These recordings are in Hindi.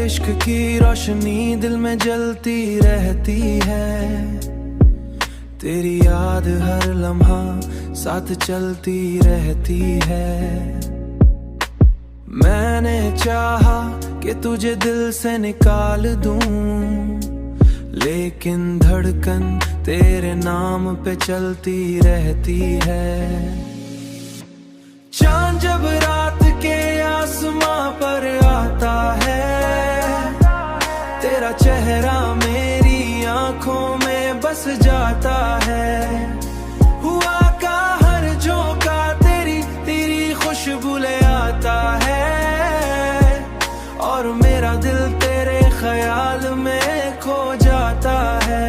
इश्क की रोशनी दिल में जलती रहती है, तेरी याद हर लम्हा साथ चलती रहती है। मैंने चाहा कि तुझे दिल से निकाल दूं, लेकिन धड़कन तेरे नाम पे चलती रहती है। चांद जब रात के आसमां पर आता है, तेरा चेहरा मेरी आंखों में बस जाता है। हुआ का हर झोंका तेरी तेरी खुशबू ले आता है, और मेरा दिल तेरे ख्याल में खो जाता है।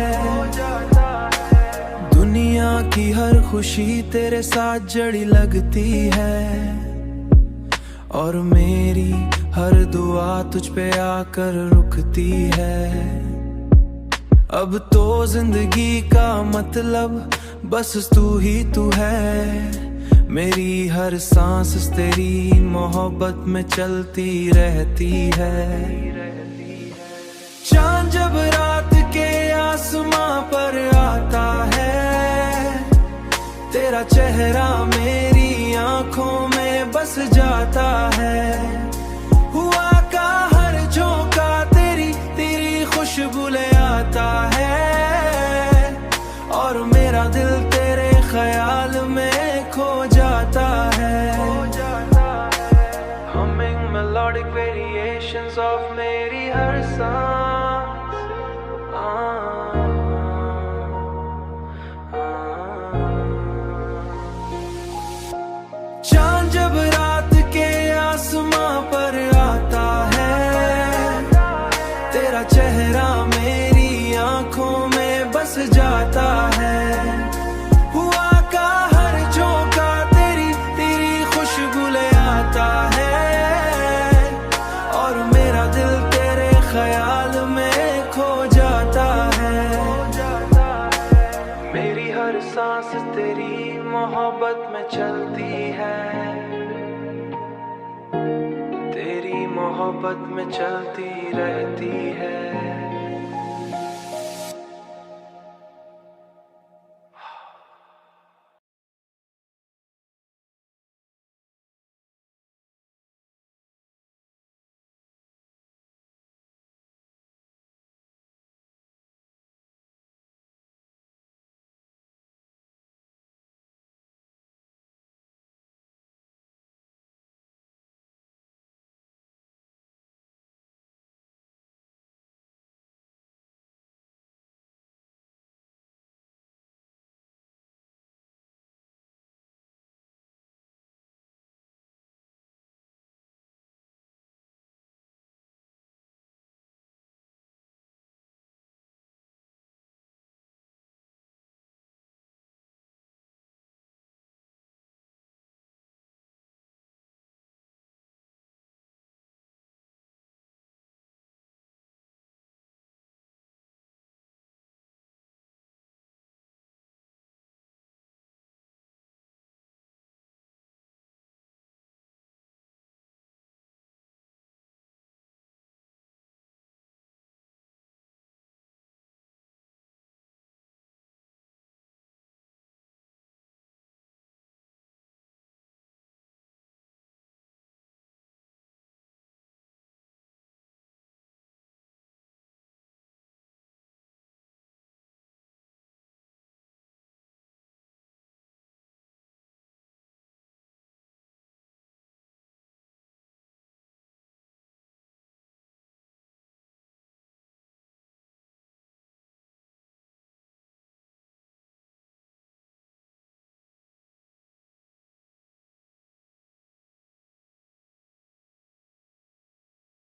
दुनिया की हर खुशी तेरे साथ जड़ी लगती है, और मेरी हर दुआ तुझ पे आकर रुकती है। अब तो जिंदगी का मतलब बस तू ही तू है, मेरी हर सांस तेरी मोहब्बत में चलती रहती है। चांद जब रात के आसमां पर आता है, तेरा चेहरा मेरी आंखों में बस जाता है। हुआ का हर झोंका तेरी तेरी खुशबू ले आता है, और मेरा दिल तेरे ख्याल में खो जाता है। Humming melodic variations of मेरी हर सांस। चांद जब रात के आसमां पर आता है, तेरा चेहरा मेरी आंखों में बस जाता है। हुआ का हर झोंका तेरी तेरी खुशबू ले आता है, और मेरा दिल तेरे ख्याल में खो जाता है। मेरी हर सांस तेरी मोहब्बत में चलती है, तेरी मोहब्बत में चलती रहती है।